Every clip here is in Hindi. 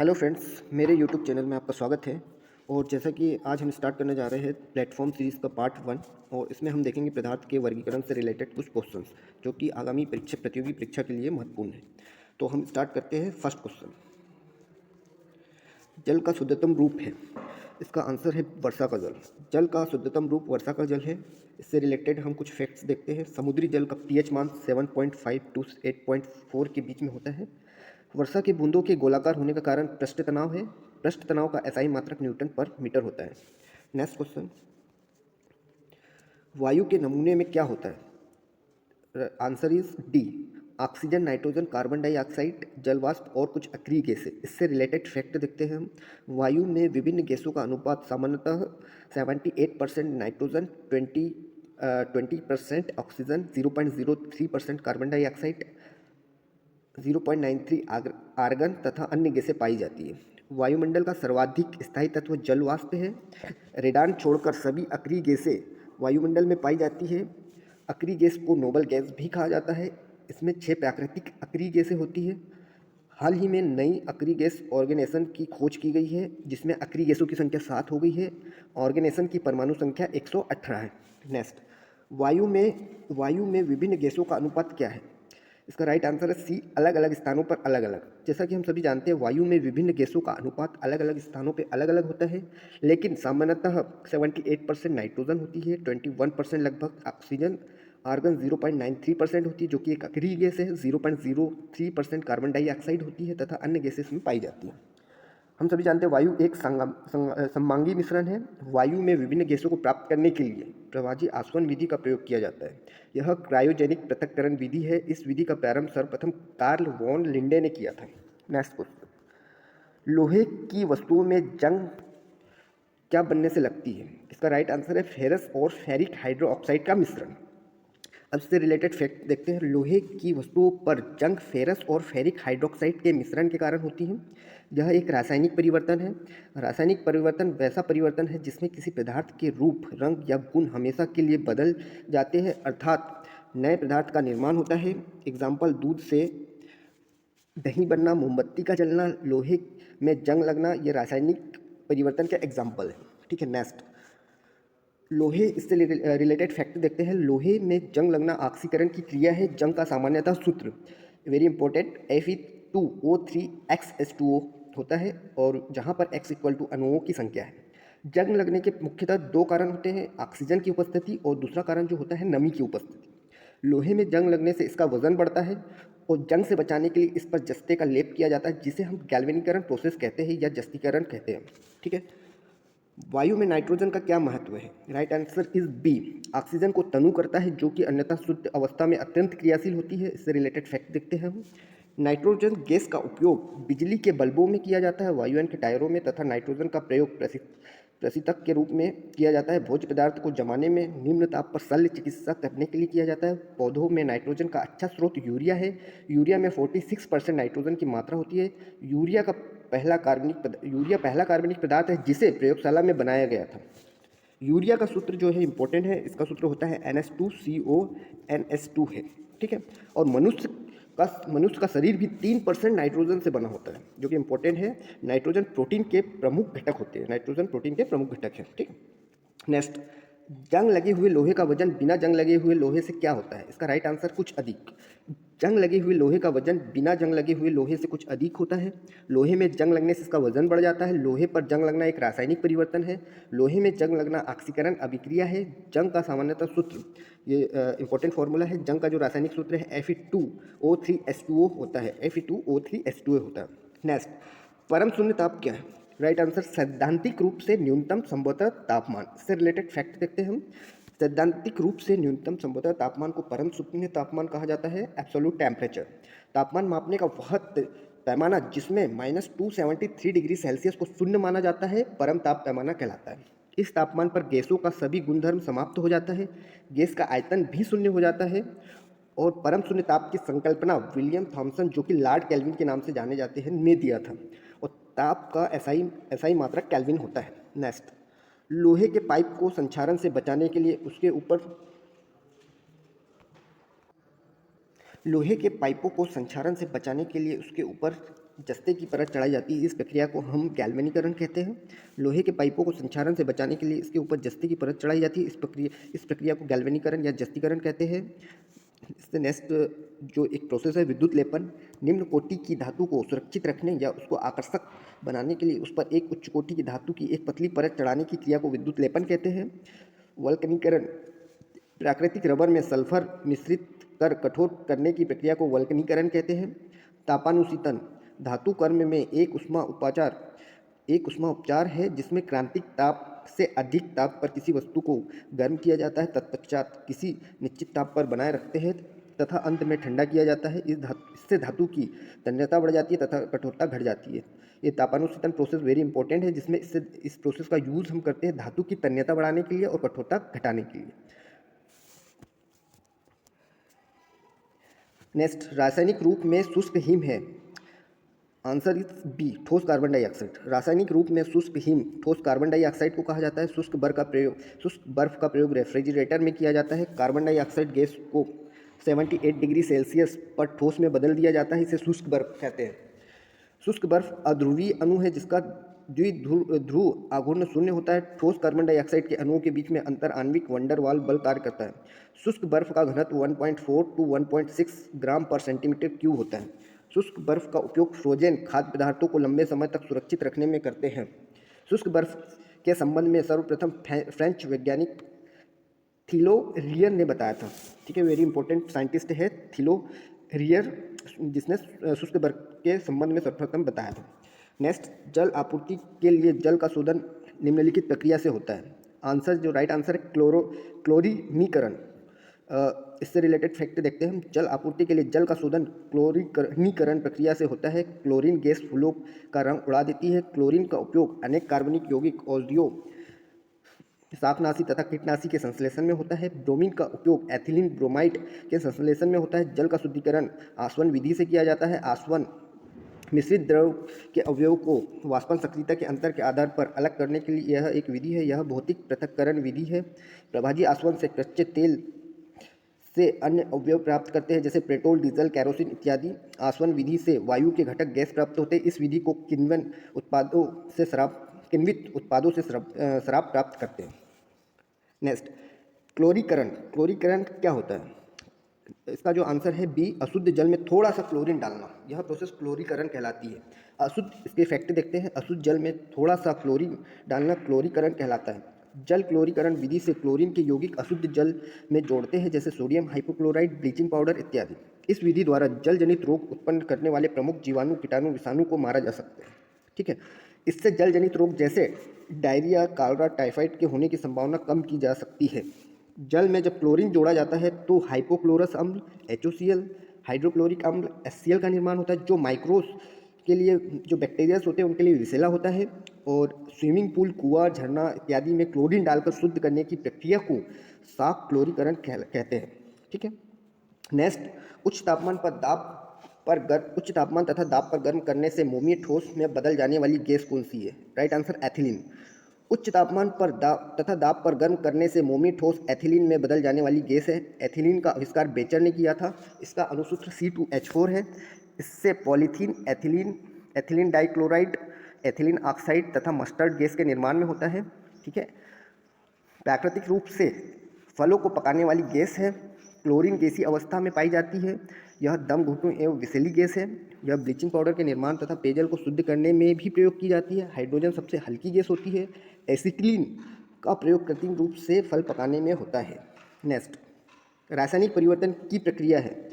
हेलो फ्रेंड्स, मेरे यूट्यूब चैनल में आपका स्वागत है। और जैसा कि आज हम स्टार्ट करने जा रहे हैं प्लेटफॉर्म सीरीज़ का पार्ट 1। और इसमें हम देखेंगे पदार्थ के वर्गीकरण से रिलेटेड कुछ क्वेश्चंस जो कि आगामी प्रतियोगी परीक्षा के लिए महत्वपूर्ण है। तो हम स्टार्ट करते हैं। फर्स्ट क्वेश्चन, जल का शुद्धतम रूप है। इसका आंसर है वर्षा का जल। जल का शुद्धतम रूप वर्षा का जल है। इससे रिलेटेड हम कुछ फैक्ट्स देखते हैं। समुद्री जल का पीएच मान 7.5 टू 8.4 के बीच में होता है। वर्षा की बूंदों के गोलाकार होने का कारण पृष्ठ तनाव है। पृष्ठ तनाव का एसआई मात्रक न्यूटन पर मीटर होता है। नेक्स्ट क्वेश्चन, वायु के नमूने में क्या होता है? Answer is D, oxygen, nitrogen, carbon dioxide, जलवाष्प और कुछ अक्रिय गैसें। इससे रिलेटेड फैक्ट देखते हैं हम। वायु में विभिन्न गैसों का अनुपात सामान्यतः 78% nitrogen, 20% oxygen, 0.03% carbon dioxide, 0.93 argon तथा अन्य गैसें पाई जाती है। वायुमंडल का सर्वाधिक स्थायी तत्व जल वाष्प है। रेडान छोड़कर सभी अक्रिय गैसें वायुमंडल में पाई जाती है। अक्रिय गैस को नोबल गैस भी कहा जाता है। इसमें 6 प्राकृतिक अक्रिय गैसें होती है। हाल ही में नई अक्रिय गैस ऑर्गेनेशन की खोज की गई है, जिसमें अक्रिय गैसों की संख्या 7 हो गई है। ऑर्गेनेशन की परमाणु संख्या 118 है। नेक्स्ट, वायु में विभिन्न गैसों का अनुपात क्या है? इसका राइट आंसर है सी, अलग अलग स्थानों पर अलग अलग। जैसा कि हम सभी जानते हैं, वायु में विभिन्न गैसों का अनुपात अलग अलग स्थानों पर अलग अलग होता है, लेकिन सामान्यतः 78% नाइट्रोजन होती है, 21% लगभग ऑक्सीजन, आर्गन 0.93% होती है जो कि एक अक्रिय गैस है, 0.03% कार्बन डाइऑक्साइड होती है तथा अन्य गैसेस में पाई जाती है। हम सभी जानते हैं वायु एक सममांगी मिश्रण है। वायु में विभिन्न गैसों को प्राप्त करने के लिए प्रवाजी आसवन विधि का प्रयोग किया जाता है। यह क्रायोजेनिक पृथक्करण विधि है। इस विधि का प्रारंभ सर्वप्रथम कार्ल वॉन लिंडे ने किया था। नेक्स्ट क्वेश्चन, लोहे की वस्तुओं में जंग क्या बनने से लगती है? इसका राइट आंसर है फेरस और फेरिक हाइड्रोक्साइड का मिश्रण। अब इससे रिलेटेड फैक्ट देखते हैं। लोहे की वस्तुओं पर जंग फेरस और फेरिक हाइड्रोक्साइड के मिश्रण के कारण होती है। यह एक रासायनिक परिवर्तन है। रासायनिक परिवर्तन वैसा परिवर्तन है जिसमें किसी पदार्थ के रूप, रंग या गुण हमेशा के लिए बदल जाते हैं, अर्थात नए पदार्थ का निर्माण होता है। एग्जाम्पल, दूध से दही बनना, मोमबत्ती का जलना, लोहे में जंग लगना, ये रासायनिक परिवर्तन का एग्जाम्पल है। ठीक है। नेक्स्ट, लोहे इससे रिलेटेड फैक्ट देखते हैं। लोहे में जंग लगना ऑक्सीकरण की क्रिया है। जंग का सामान्यतः सूत्र वेरी इंपॉर्टेंट Fe2O3X होता है, और जहां पर X इक्वल टू अणुओं की संख्या है। जंग लगने के मुख्यतः 2 कारण होते हैं, ऑक्सीजन की उपस्थिति और दूसरा कारण जो होता है नमी की उपस्थिति। लोहे में जंग लगने से इसका वजन बढ़ता है और जंग से बचाने के लिए इस पर जस्ते का लेप किया जाता है, जिसे हम गैल्वेनीकरण प्रोसेस कहते हैं या जस्तीकरण कहते हैं। ठीक है। वायु में नाइट्रोजन का क्या महत्व है? Right answer is B, oxygen को तनु करता है जो कि अन्यथा शुद्ध अवस्था में अत्यंत क्रियाशील होती है। इससे रिलेटेड फैक्ट देखते हैं हम। नाइट्रोजन गैस का उपयोग बिजली के बल्बों में किया जाता है, वायुयान के टायरों में, तथा नाइट्रोजन का प्रयोग प्रशीतक के रूप में किया जाता है। भोज्य पदार्थ को जमाने में निम्न ताप पर शल्य चिकित्सा करने के लिए किया जाता है। पौधों में नाइट्रोजन का अच्छा स्रोत यूरिया है। यूरिया में 46% नाइट्रोजन की मात्रा होती है। यूरिया पहला कार्बनिक पदार्थ है जिसे प्रयोगशाला में बनाया गया था। यूरिया का सूत्र जो है इंपॉर्टेंट है। इसका सूत्र होता है NH2CO है। ठीक है। और मनुष्य का शरीर भी 3% नाइट्रोजन से बना होता है, जो कि इंपॉर्टेंट है। नाइट्रोजन प्रोटीन के प्रमुख घटक होते हैं। नाइट्रोजन प्रोटीन के प्रमुख घटक है। ठीक है। नेक्स्ट, जंग लगे हुए लोहे का वजन बिना जंग लगे हुए लोहे से क्या होता है? इसका राइट आंसर कुछ अधिक। जंग लगे हुए लोहे का वजन बिना जंग लगे हुए लोहे से कुछ अधिक होता है। लोहे में जंग लगने से इसका वजन बढ़ जाता है। लोहे पर जंग लगना एक रासायनिक परिवर्तन है। लोहे में जंग लगना ऑक्सीकरण अभिक्रिया है। जंग का सामान्यतः सूत्र, ये इंपॉर्टेंट फॉर्मूला है। जंग का जो रासायनिक सूत्र है Fe2O3H2O होता है। Fe2O3H2O होता है। नेक्स्ट, परम शून्य ताप क्या है? राइट आंसर सैद्धांतिक रूप से न्यूनतम संभवतः तापमान। इससे रिलेटेड फैक्ट देखते हैं हम। सैद्धांतिक रूप से न्यूनतम संभवतः तापमान को परम शून्य तापमान कहा जाता है, एब्सोल्यूट टेम्परेचर। तापमान मापने का वह पैमाना जिसमें -273 डिग्री सेल्सियस को शून्य माना जाता है, परम ताप पैमाना कहलाता है। इस तापमान पर गैसों का सभी गुणधर्म समाप्त हो जाता है। गैस का आयतन भी शून्य हो जाता है। और परम शून्य ताप की संकल्पना विलियम थॉमसन, जो कि लॉर्ड केल्विन के नाम से जाने जाते हैं, ने दिया था। और ताप का एसआई मात्रक केल्विन होता है। नेक्स्ट, लोहे के पाइप को संक्षारण से बचाने के लिए उसके ऊपर लोहे के पाइपों को संक्षारण से बचाने के लिए उसके ऊपर जस्ते की परत चढ़ाई जाती है। इस प्रक्रिया को हम गैल्वेनीकरण कहते हैं। लोहे के पाइपों को संक्षारण से बचाने के लिए इसके ऊपर जस्ते की परत चढ़ाई जाती है। इस प्रक्रिया को गैल्वेनीकरण या जस्तीकरण कहते हैं। इससे नेक्स्ट जो एक प्रोसेस है विद्युत लेपन। निम्न कोटि की धातु को सुरक्षित रखने या उसको आकर्षक बनाने के लिए उस पर एक उच्च कोटि की धातु की एक पतली परत चढ़ाने की क्रिया को विद्युत लेपन कहते हैं। वल्कनीकरण, प्राकृतिक रबर में सल्फर मिश्रित कर कठोर करने की प्रक्रिया को वल्कनीकरण कहते हैं। तापानुशीतन, धातु कर्म में एक ऊष्मा उपचार है जिसमें क्रांतिक ताप से अधिक ताप पर किसी वस्तु को गर्म किया जाता है, तत्पश्चात किसी निश्चित ताप पर बनाए रखते हैं तथा अंत में ठंडा किया जाता है। इससे धातु की तन्यता बढ़ जाती है तथा कठोरता घट जाती है। ये तापानुशीतन प्रोसेस वेरी इंपॉर्टेंट है, जिसमें इस प्रोसेस का यूज़ हम करते हैं धातु की तन्यता बढ़ाने के लिए और कठोरता घटाने के लिए। नेक्स्ट, रासायनिक रूप में शुष्क हिम है। आंसर इज बी, ठोस कार्बन डाइऑक्साइड। रासायनिक रूप में शुष्क हिम ठोस कार्बन डाइऑक्साइड को कहा जाता है। शुष्क बर्फ का प्रयोग रेफ्रिजरेटर में किया जाता है। कार्बन डाइऑक्साइड गैस को 78 डिग्री सेल्सियस पर ठोस में बदल दिया जाता है, इसे शुष्क बर्फ कहते हैं। शुष्क बर्फ अध्रुवीय अणु है जिसका द्विध्रुव आघूर्ण शून्य होता है। ठोस कार्बन डाइऑक्साइड के अणुओं के बीच में अंतर आणविक वंडर वाल बल कार्य करता है। शुष्क बर्फ का घनत्व 1.4 to 1.6 ग्राम पर सेंटीमीटर क्यूब होता है। शुष्क बर्फ का उपयोग फ्रोजेन खाद्य पदार्थों को लंबे समय तक सुरक्षित रखने में करते हैं। शुष्क बर्फ के संबंध में सर्वप्रथम फ्रेंच वैज्ञानिक थिलो रियर ने बताया था। ठीक है, वेरी इंपॉर्टेंट साइंटिस्ट है थिलो रियर, जिसने शुष्क बर्फ के संबंध में सर्वप्रथम बताया था। नेक्स्ट, जल आपूर्ति के लिए जल का शोधन निम्नलिखित प्रक्रिया से होता है। आंसर जो राइट आंसर है क्लोरीनीकरण। इससे रिलेटेड फैक्ट देखते हैं हम। जल आपूर्ति के लिए जल का शोधन क्लोरीनीकरण प्रक्रिया से होता है। क्लोरीन गैस फूलों का रंग उड़ा देती है। क्लोरीन का उपयोग अनेक कार्बनिक यौगिक औषधियों, शाकनाशी तथा कीटनाशी के संश्लेषण में होता है। ब्रोमीन का उपयोग एथिलीन ब्रोमाइड के संश्लेषण में होता है। जल का शुद्धिकरण आसवन विधि से किया जाता है। आसवन मिश्रित द्रव के अवयव को वाष्पन सक्रियता के अंतर के आधार पर अलग करने के लिए यह एक विधि है। यह भौतिक पृथक्करण विधि है। प्रभाजी आसवन से कच्चे तेल से अन्य अवयव प्राप्त करते हैं जैसे पेट्रोल, डीजल, केरोसिन इत्यादि। आसवन विधि से वायु के घटक गैस प्राप्त होते हैं। इस विधि को किण्वित उत्पादों से शराब प्राप्त करते हैं। नेक्स्ट, क्लोरीकरण क्या होता है? इसका जो आंसर है बी, अशुद्ध जल में थोड़ा सा क्लोरीन डालना। यह प्रोसेस क्लोरीकरण कहलाती है। अशुद्ध, इसके इफेक्ट देखते हैं। अशुद्ध जल में थोड़ा सा क्लोरीन डालना क्लोरीकरण कहलाता है। जल क्लोरीकरण विधि से क्लोरीन के यौगिक अशुद्ध जल में जोड़ते हैं जैसे सोडियम हाइपोक्लोराइड, ब्लीचिंग पाउडर इत्यादि। इस विधि द्वारा जल जनित रोग उत्पन्न करने वाले प्रमुख जीवाणु, कीटाणु, विषाणु को मारा जा सकता है। ठीक है, इससे जल जनित रोग जैसे डायरिया, कॉलरा, टाइफाइड के होने की संभावना कम की जा सकती है। जल में जब क्लोरीन जोड़ा जाता है तो हाइपोक्लोरस अम्ल, HOCl, हाइड्रोक्लोरिक अम्ल, HCl का निर्माण होता है, जो माइक्रोस के लिए, जो बैक्टीरियाज होते हैं उनके लिए विषैला होता है। और स्विमिंग पूल, कुआं, झरना इत्यादि में क्लोरीन डालकर शुद्ध करने की प्रक्रिया को साफ क्लोरीकरण कहते हैं। ठीक है। नेक्स्ट, उच्च तापमान तथा दाब पर गर्म करने से मोमीय ठोस में बदल जाने वाली गैस कौन सी है? Right answer ethylene. उच्च तापमान पर तथा दाब पर गर्म करने से मोमी ठोस एथिलीन में बदल जाने वाली गैस है। एथिलीन का आविष्कार बेचर ने किया था। इसका अणुसूत्र C2H4 है। इससे polythene, ethylene dichloride, ethylene oxide तथा मस्टर्ड गैस के निर्माण में होता है। ठीक है। प्राकृतिक रूप से फलों को पकाने वाली गैस है। क्लोरीन गैसीय अवस्था में पाई जाती है। यह दम घुटने एवं विषैली गैस है। यह ब्लीचिंग पाउडर के निर्माण तथा पेयजल को शुद्ध करने में भी प्रयोग की जाती है। हाइड्रोजन सबसे हल्की गैस होती है। एसिटिलीन का प्रयोग कृत्रिम रूप से फल पकाने में होता है। नेक्स्ट, रासायनिक परिवर्तन की प्रक्रिया है।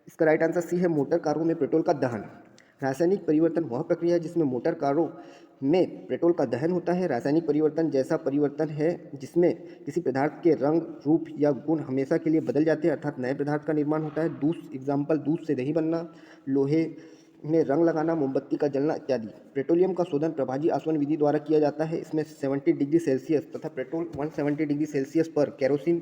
इसका राइट आंसर सी है, मोटर कारों में पेट्रोल का दहन। रासायनिक परिवर्तन वह प्रक्रिया है जिसमें मोटर कारों में पेट्रोल का दहन होता है। रासायनिक परिवर्तन जैसा परिवर्तन है जिसमें किसी पदार्थ के रंग, रूप या गुण हमेशा के लिए बदल जाते हैं, अर्थात नए पदार्थ का निर्माण होता है। दूध से दही बनना, लोहे में रंग लगाना, मोमबत्ती का जलना इत्यादि। पेट्रोलियम का शोधन प्रभाजी आसवन विधि द्वारा किया जाता है। इसमें 70 डिग्री सेल्सियस तथा पेट्रोल 170 डिग्री सेल्सियस पर, केरोसिन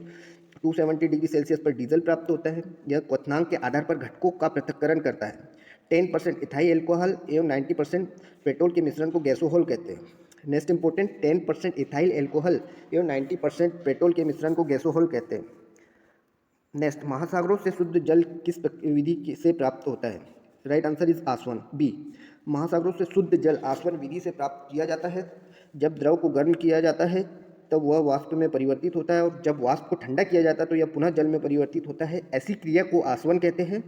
270 डिग्री सेल्सियस पर डीजल प्राप्त होता है। यह क्वथनांक के आधार पर घटकों का पृथक्करण करता है। 10% इथाइल एल्कोहल एवं 90% पेट्रोल के मिश्रण को गैसोहोल कहते हैं। नेक्स्ट इंपॉर्टेंट, 10% इथाइल एल्कोहल एवं 90% पेट्रोल के मिश्रण को गैसोहोल कहते हैं। नेक्स्ट, महासागरों से शुद्ध जल किस विधि से प्राप्त होता है? राइट आंसर इज आसवन बी। महासागरों से शुद्ध जल आसवन विधि से प्राप्त किया जाता है। जब द्रव को गर्म किया जाता है तब वह वाष्प में परिवर्तित होता है, और जब वाष्प को ठंडा किया जाता है तो यह पुनः जल में परिवर्तित होता है। ऐसी क्रिया को आसवन कहते हैं।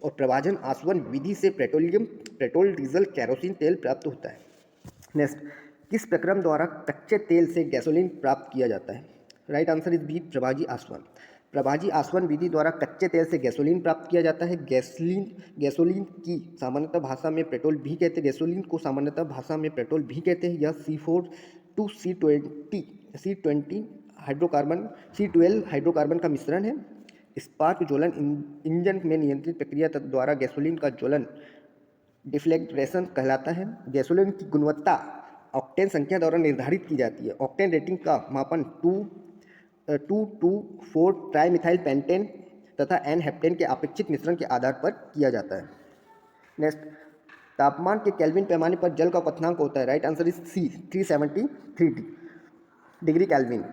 और प्रवाजन आसवन विधि से पेट्रोल, डीजल, कैरोसिन तेल प्राप्त होता है। नेक्स्ट, किस प्रक्रम द्वारा कच्चे तेल से गैसोलीन प्राप्त किया जाता है? राइट आंसर इज बी, प्रभाजी आसवन। प्रभाजी आसवन विधि द्वारा कच्चे तेल से गैसोलीन प्राप्त किया जाता है। गैसोलीन की सामान्यतः भाषा में पेट्रोल भी कहते हैं। गैसोलीन को सामान्यतः भाषा में पेट्रोल भी कहते हैं। यह C4 to C20 hydrocarbon C12 hydrocarbon का मिश्रण है। स्पार्क ज्वलन इंजन में नियंत्रित प्रक्रिया द्वारा गैसोलीन का ज्वलन डिफ्लेग्रेशन कहलाता है। गैसोलीन की गुणवत्ता ऑक्टेन संख्या द्वारा निर्धारित की जाती है। ऑक्टेन रेटिंग का मापन 2,2,4 ट्राइमिथाइल पेंटेन तथा एन हेप्टेन के अपेक्षित मिश्रण के आधार पर किया जाता है। नेक्स्ट, तापमान के केल्विन पैमाने पर जल का क्वथनांक होता है। Right answer is C, 373 degree kelvin.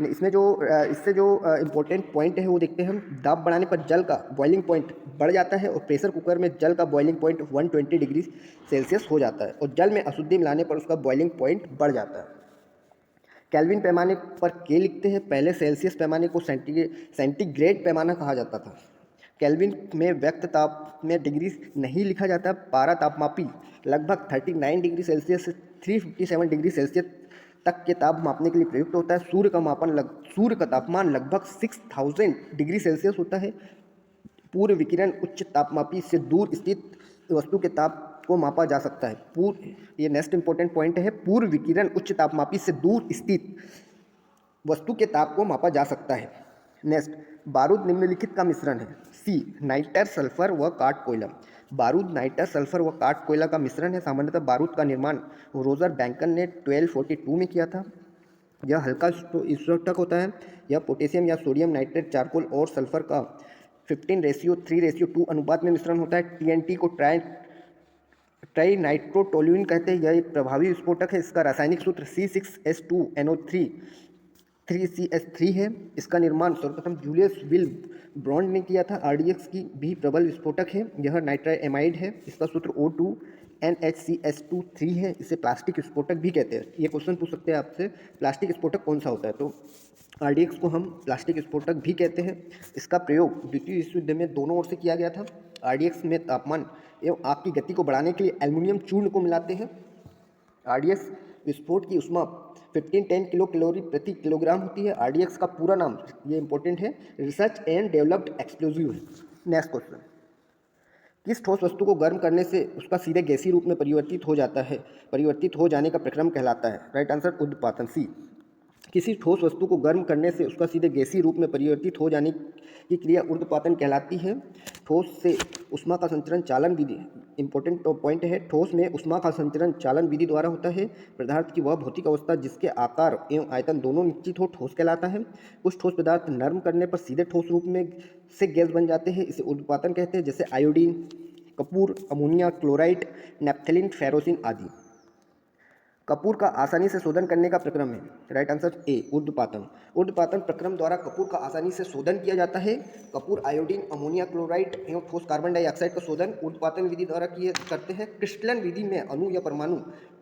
इसमें इससे जो इम्पोर्टेंट पॉइंट है वो देखते हैं हम। दाब बढ़ाने पर जल का बॉइलिंग पॉइंट बढ़ जाता है, और प्रेशर कुकर में जल का बॉइलिंग पॉइंट 120 डिग्री सेल्सियस हो जाता है, और जल में अशुद्धि मिलाने पर उसका बॉइलिंग पॉइंट बढ़ जाता है। केल्विन पैमाने पर के लिखते हैं। पहले सेल्सियस पैमाने को सेंटीग्रेड पैमाना कहा जाता था। केल्विन में व्यक्त ताप में डिग्री नहीं लिखा जाता। पारा तापमापी लगभग 39 डिग्री सेल्सियस से 357 डिग्री सेल्सियस तक के ताप मापने के लिए प्रयुक्त होता है। सूर्य का तापमान लगभग 6000 डिग्री सेल्सियस होता है। पूर्व विकिरण उच्च तापमापी से दूर स्थित वस्तु के ताप को मापा जा सकता है। ये नेक्स्ट इंपॉर्टेंट पॉइंट है। पूर्व विकिरण उच्च तापमापी से दूर स्थित वस्तु के ताप को मापा जा सकता है। नेक्स्ट, बारूद निम्नलिखित का मिश्रण है। सी, नाइटर सल्फर व काठ कोयला। बारूद नाइटर सल्फर व काठ कोयला का मिश्रण है। सामान्यतः बारूद का निर्माण रोजर बैंकन ने 1242 में किया था। यह हल्का विस्फोटक होता है। यह पोटेशियम या सोडियम नाइट्रेट, चारकोल और सल्फर का 15:3:2 अनुपात में मिश्रण होता है। TNT को ट्राई नाइट्रोटोल्यूइन कहते हैं। यह एक प्रभावी विस्फोटक है। इसका रासायनिक सूत्र C6H2NO3 3CH3 है। इसका निर्माण सर्वप्रथम जूलियस विल ब्रॉन्ड ने किया था। RDX की भी प्रबल विस्फोटक है। यह नाइट्राइएमाइड है। इसका सूत्र O2NHCH23 है। इसे प्लास्टिक विस्फोटक भी कहते हैं। ये क्वेश्चन पूछ सकते हैं आपसे, प्लास्टिक विस्फोटक कौन सा होता है? तो RDX को हम प्लास्टिक विस्फोटक भी कहते हैं। इसका प्रयोग द्वितीय विश्व युद्ध में दोनों ओर से किया गया था। RDX में तापमान एवं आग की गति को बढ़ाने के लिए एल्युमिनियम चूर्ण को मिलाते हैं। RDX विस्फोट की उष्मा 1510 किलो कैलोरी प्रति किलोग्राम होती है। RDX का पूरा नाम, ये इंपॉर्टेंट है, रिसर्च एंड डेवलप्ड एक्सप्लोजिव है। नेक्स्ट क्वेश्चन, किस ठोस वस्तु को गर्म करने से उसका सीधे गैसीय रूप में परिवर्तित हो जाने का प्रक्रम कहलाता है? राइट आंसर उद्पातन सी। किसी ठोस वस्तु को गर्म करने से उसका सीधे गैसीय रूप में परिवर्तित हो जाने की क्रिया ऊर्ध्वपातन कहलाती है। ठोस से उष्मा का संचरण चालन विधि, इंपॉर्टेंट पॉइंट है, ठोस में उष्मा का संचरण चालन विधि द्वारा होता है। पदार्थ की वह भौतिक अवस्था जिसके आकार एवं आयतन दोनों निश्चित हो ठोस कहलाता है। कुछ ठोस पदार्थ नर्म करने पर सीधे ठोस रूप में से गैस बन जाते हैं, इसे ऊर्ध्वपातन कहते हैं, जैसे आयोडीन, कपूर, अमोनिया क्लोराइड, नैप्थेलिन, फेरोसिन आदि। कपूर का आसानी से शोधन करने का प्रक्रम है। Right answer A, ऊर्ध्वपातन। ऊर्ध्वपातन प्रक्रम द्वारा कपूर का आसानी से शोधन किया जाता है। कपूर, आयोडीन, अमोनिया क्लोराइड एवं ठोस कार्बन डाइऑक्साइड का शोधन ऊर्ध्वपातन विधि द्वारा करते हैं। क्रिस्टलन विधि में अणु या परमाणु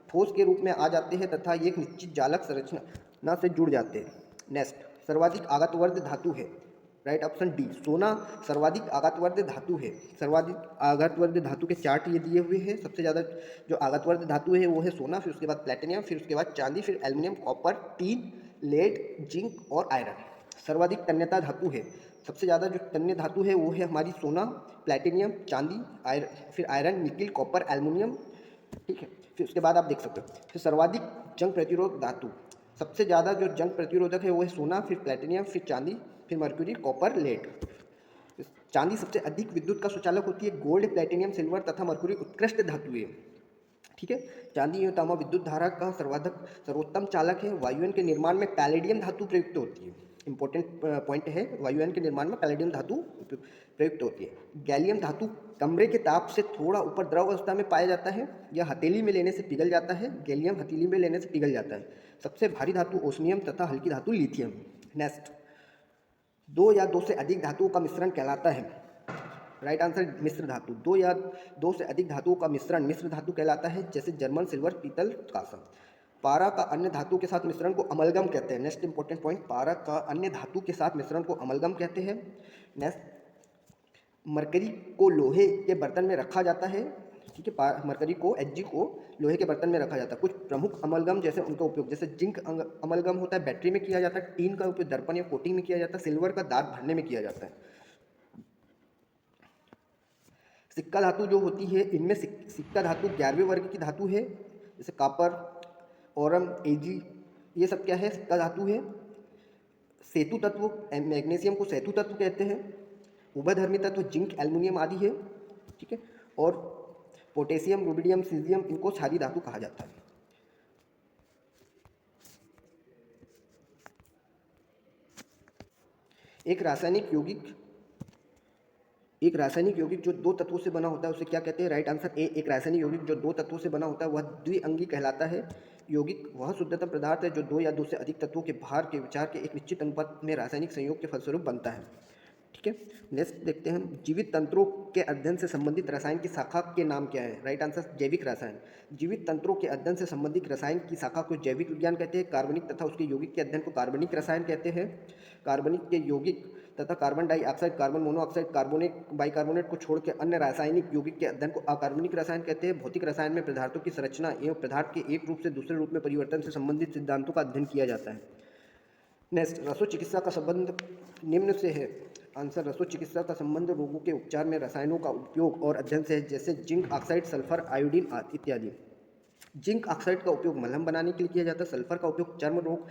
ठोस के रूप में आ जाते हैं तथा एक निश्चित जालक संरचना से जुड़ जाते हैं। नेक्स्ट, सर्वाधिक आघातवर्ध धातु है। राइट ऑप्शन डी, सोना सर्वाधिक आघातवर्ध धातु है। सर्वाधिक आघातवर्ध धातु के चार्ट ये दिए हुए हैं। सबसे ज़्यादा जो आघातवर्ध धातु है वो है सोना, फिर उसके बाद प्लेटिनियम, फिर उसके बाद चांदी, फिर aluminium, copper, tin, lead, zinc और आयरन। सर्वाधिक तन्यता धातु है। सबसे ज़्यादा जो तन्य धातु है वो है हमारी सोना, प्लेटिनियम, चांदी, फिर आयरन, निकिल, कॉपर, एल्युमिनियम। ठीक है, फिर उसके बाद आप देख सकते हो फिर सर्वाधिक जंग प्रतिरोध धातु। सबसे ज़्यादा जो जंग प्रतिरोधक है वो है सोना, फिर प्लेटिनियम, फिर चांदी, फिर मर्क्यूरी, कॉपर, लेड। चांदी सबसे अधिक विद्युत का सुचालक होती है। गोल्ड, प्लेटिनियम, सिल्वर तथा मर्क्यूरी उत्कृष्ट धातु है। ठीक है, चांदी एवं तांबा विद्युत धारा का सर्वोत्तम चालक है। वायुयान के निर्माण में पैलेडियम धातु प्रयुक्त होती है। इंपॉर्टेंट पॉइंट है, वायुयान के निर्माण में पैलेडियम धातु प्रयुक्त होती है। गैलियम धातु कमरे के ताप से थोड़ा ऊपर द्रव अवस्था में पाया जाता है। यह हथेली में लेने से पिघल जाता है। गैलियम हथेली में लेने से पिघल जाता है। सबसे भारी धातु ओस्मियम तथा हल्की धातु लिथियम। नेक्स्ट, दो या दो से अधिक धातुओं का मिश्रण कहलाता है। राइट आंसर मिश्र धातु, दो या दो से अधिक धातुओं का मिश्रण मिश्र धातु कहलाता है, जैसे जर्मन सिल्वर, पीतल, कांस्य। पारा का अन्य धातु के साथ मिश्रण को अमलगम कहते हैं। नेक्स्ट इंपॉर्टेंट पॉइंट, पारा का अन्य धातु के साथ मिश्रण को अमलगम कहते हैं। नेक्स्ट, मरकरी को लोहे के बर्तन में रखा जाता है, ठीक है, मरकरी को Hg को लोहे के बर्तन में रखा जाता है। कुछ प्रमुख अमलगम जैसे उनका उपयोग, जैसे जिंक अमलगम होता है, बैटरी में किया जाता है। टीन का उपयोग दर्पण या कोटिंग में किया जाता है। सिल्वर का दाग भरने में किया जाता है। सिक्का धातु जो होती है, इनमें सिक्का धातु 11वें वर्ग की धातु है, जैसे कापर, ओरम, एजी, ये सब क्या है, सिक्का धातु है। सेतु तत्व, मैग्नीशियम को सेतु तत्व कहते हैं। उभयधर्मी तत्व जिंक, एल्युमिनियम आदि है, ठीक है। और पोटेशियम, रुबिडियम, सीजियम, इनको क्षारीय धातु कहा जाता है। एक रासायनिक यौगिक जो दो तत्वों से बना होता है उसे क्या कहते हैं? Right answer A. एक रासायनिक यौगिक जो दो तत्वों से बना होता है वह द्विअंगी कहलाता है। यौगिक वह शुद्धतम पदार्थ है जो दो या दो से अधिक तत्वों के भार के विचार के एक निश्चित अनुपात में रासायनिक संयोग के फलस्वरूप बनता है, ठीक है। नेक्स्ट देखते हैं, जीवित तंत्रों के अध्ययन से संबंधित रसायन की शाखा के नाम क्या है? राइट आंसर जैविक रसायन। जीवित तंत्रों के अध्ययन से संबंधित रसायन की शाखा को जैविक विज्ञान कहते हैं। कार्बनिक तथा उसके यौगिक के अध्ययन को कार्बनिक रसायन कहते हैं। कार्बनिक के यौगिक तथा carbon dioxide, carbon monoxide, carbonate, bicarbonate को छोड़ के अन्य रासायनिक यौगिक के अध्ययन को अकार्बनिक रसायन कहते हैं। भौतिक रसायन में पदार्थों की संरचना एवं पदार्थ के एक रूप से दूसरे रूप में परिवर्तन से संबंधित सिद्धांतों का अध्ययन किया जाता है। नेक्स्ट, रसो चिकित्सा का संबंध निम्न से है। आंसर, रसो चिकित्सा का संबंध रोगों के उपचार में रसायनों का उपयोग और अध्ययन से है, जैसे जिंक ऑक्साइड, सल्फर, आयोडीन इत्यादि। जिंक ऑक्साइड का उपयोग मलहम बनाने के लिए किया जाता है। सल्फर का उपयोग चर्म रोग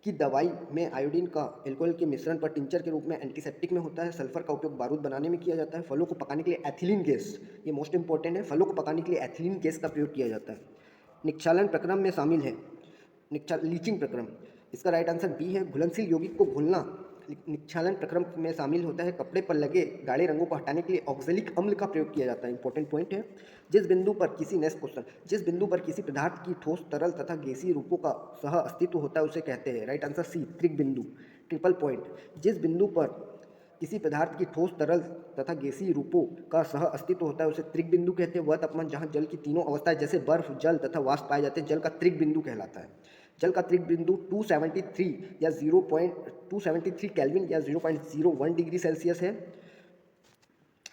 की दवाई में आयोडीन का एल्कोहल के मिश्रण पर टिंचर के रूप में एंटीसेप्टिक में होता है। सल्फर का उपयोग बारूद बनाने में किया जाता है। फलों को पकाने के लिए एथिलीन गैस, ये मोस्ट इंपॉर्टेंट है, फलों को पकाने के लिए एथिलीन गैस का प्रयोग किया जाता है। निक्षालन प्रक्रम में शामिल है, लीचिंग प्रक्रम, इसका राइट आंसर बी है। घुलनशील यौगिक को घुलना निक्षालन प्रक्रम में शामिल होता है। कपड़े पर लगे गाढ़े रंगों को हटाने के लिए ऑक्जेलिक अम्ल का प्रयोग किया जाता है। इंपॉर्टेंट पॉइंट है। जिस बिंदु पर किसी नेक्स्ट क्वेश्चन, जिस बिंदु पर किसी पदार्थ की ठोस, तरल तथा गैसीय रूपों का सह अस्तित्व होता है उसे कहते हैं। राइट आंसर सी, त्रिक बिंदु। ट्रिपल पॉइंट, जिस बिंदु पर किसी पदार्थ की ठोस, तरल तथा गैसीय रूपों का सह अस्तित्व होता है उसे त्रिक बिंदु कहते हैं। वह तापमान जहाँ जल की तीनों अवस्थाएं जैसे बर्फ, जल तथा वाष्प पाए जाते हैं, जल का त्रिक बिंदु कहलाता है। जल का त्रिक बिंदु 273 या 0.273 केल्विन या 0.01 डिग्री सेल्सियस है।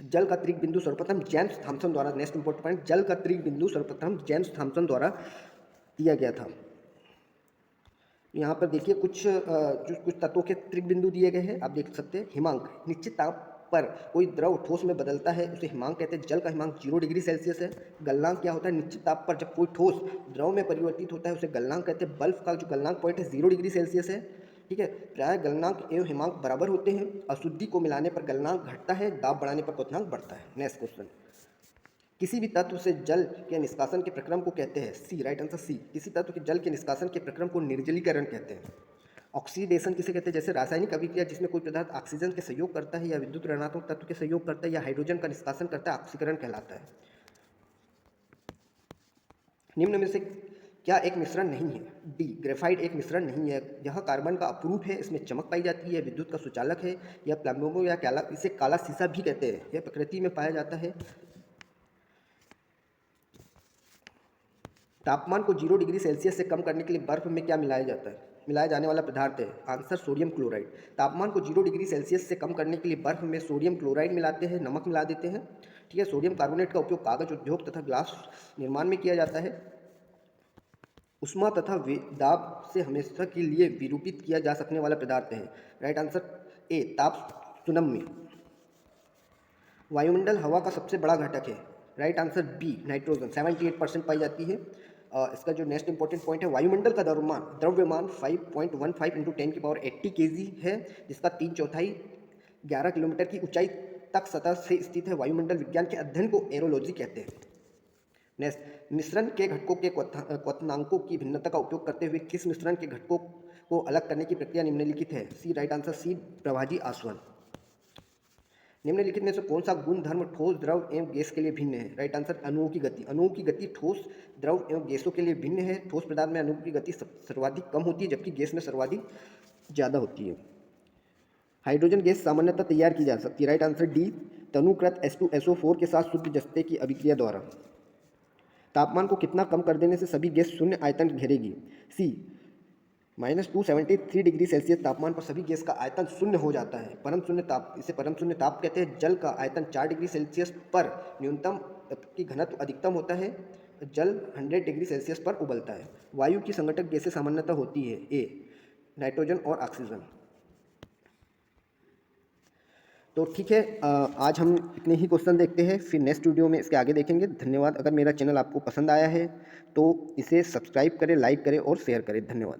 जल का त्रिक बिंदु सर्वप्रथम जेम्स थॉमसन द्वारा, नेक्स्ट इंपॉर्टेंट पॉइंट, जल का त्रिक बिंदु सर्वप्रथम जेम्स थॉमसन द्वारा दिया गया था। यहाँ पर देखिए कुछ तत्वों के त्रिक बिंदु दिए गए हैं, आप देख सकते हैं। हिमांक, निश्चित ताप पर कोई द्रव ठोस में बदलता है उसे हिमांक कहते हैं। जल का हिमांक 0 डिग्री सेल्सियस है। गलनांक क्या होता है? निश्चित ताप पर जब कोई ठोस द्रव में परिवर्तित होता है उसे गलनांक कहते हैं। बल्ब का जो गलनांक पॉइंट है 0 डिग्री सेल्सियस है, ठीक है। प्राय गलनांक एवं हिमांक बराबर होते हैं। अशुद्धि को मिलाने पर गलनांक घटता है, दाब बढ़ाने पर क्वथनांक बढ़ता है। नेक्स्ट क्वेश्चन, किसी भी तत्व से जल के निष्कासन के प्रक्रम को कहते हैं? सी, राइट आंसर सी। किसी तत्व के जल के निष्कासन के प्रक्रम को निर्जलीकरण कहते हैं। ऑक्सीडेशन किसे कहते हैं? जैसे रासायनिक अभिक्रिया जिसमें कोई पदार्थ ऑक्सीजन के सहयोग करता है या विद्युत ऋणात्मक तत्व के सहयोग करता है या हाइड्रोजन का निष्कासन करता है, ऑक्सीकरण कहलाता है। निम्न में से क्या एक मिश्रण नहीं है? डी, ग्रेफाइट एक मिश्रण नहीं है। यह कार्बन का अपरूप है, इसमें चमक पाई जाती है, विद्युत का सुचालक है। यह प्लम्बो या इसे काला शीशा भी कहते हैं। यह प्रकृति में पाया जाता है। तापमान को 0 डिग्री सेल्सियस से कम करने के लिए बर्फ में क्या मिलाया जाता है? मिलाया जाने वाला पदार्थ है? Answer sodium chloride. तापमान को 0 डिग्री सेल्सियस से कम करने के लिए बर्फ में सोडियम क्लोराइड मिलाते हैं, नमक मिला देते हैं, ठीक है। सोडियम कार्बोनेट का उपयोग कागज उद्योग तथा ग्लास निर्माण में किया जाता है। उष्मा तथा दाब से हमेशा के लिए विरूपित किया जा सकने वाला पदार्थ है। राइट आंसर ए, ताप सुनम्य। वायुमंडल हवा का सबसे बड़ा घटक है। राइट आंसर बी, नाइट्रोजन, 78% पाई जाती है। इसका जो नेक्स्ट इंपॉर्टेंट पॉइंट है, वायुमंडल का द्रव्यमान 5.15 × 10⁻80 kg है, जिसका 3/4 11 किलोमीटर की ऊंचाई तक सतह से स्थित है। वायुमंडल विज्ञान के अध्ययन को एरोलॉजी कहते हैं। नेक्स्ट, मिश्रण के घटकों के क्वथनांकों की भिन्नता का उपयोग करते हुए किस मिश्रण के घटकों को अलग करने की प्रक्रिया निम्नलिखित है? सी, राइट आंसर सी, प्रभाजी आसवन। निम्नलिखित में से कौन सा गुण धर्म ठोस, द्रव एवं गैस के लिए भिन्न है? राइट आंसर अणुओं की गति। अणुओं की गति ठोस, द्रव एवं गैसों के लिए भिन्न है। ठोस पदार्थ में अणुओं की गति सर्वाधिक कम होती है, जबकि गैस में सर्वाधिक ज़्यादा होती है। हाइड्रोजन गैस सामान्यतः तैयार की जा सकती है। राइट आंसर डी, तनुकृत H2SO4 के साथ शुद्ध जस्ते की अभिक्रिया द्वारा। तापमान को कितना कम कर देने से सभी गैस शून्य आयतन घेरेगी? सी -273 डिग्री सेल्सियस तापमान पर सभी गैस का आयतन शून्य हो जाता है। परम शून्य ताप, इसे परम शून्य ताप कहते हैं। जल का आयतन 4 डिग्री सेल्सियस पर न्यूनतम की घनत्व अधिकतम होता है। जल 100 डिग्री सेल्सियस पर उबलता है। वायु की संगठक गैसें सामान्यतः होती है। ए नाइट्रोजन और ऑक्सीजन। तो ठीक है, आज हम इतने ही क्वेश्चन देखते हैं, फिर नेक्स्ट वीडियो में इसके आगे देखेंगे। धन्यवाद। अगर मेरा चैनल आपको पसंद आया है तो इसे सब्सक्राइब करें, लाइक करें और शेयर करें। धन्यवाद।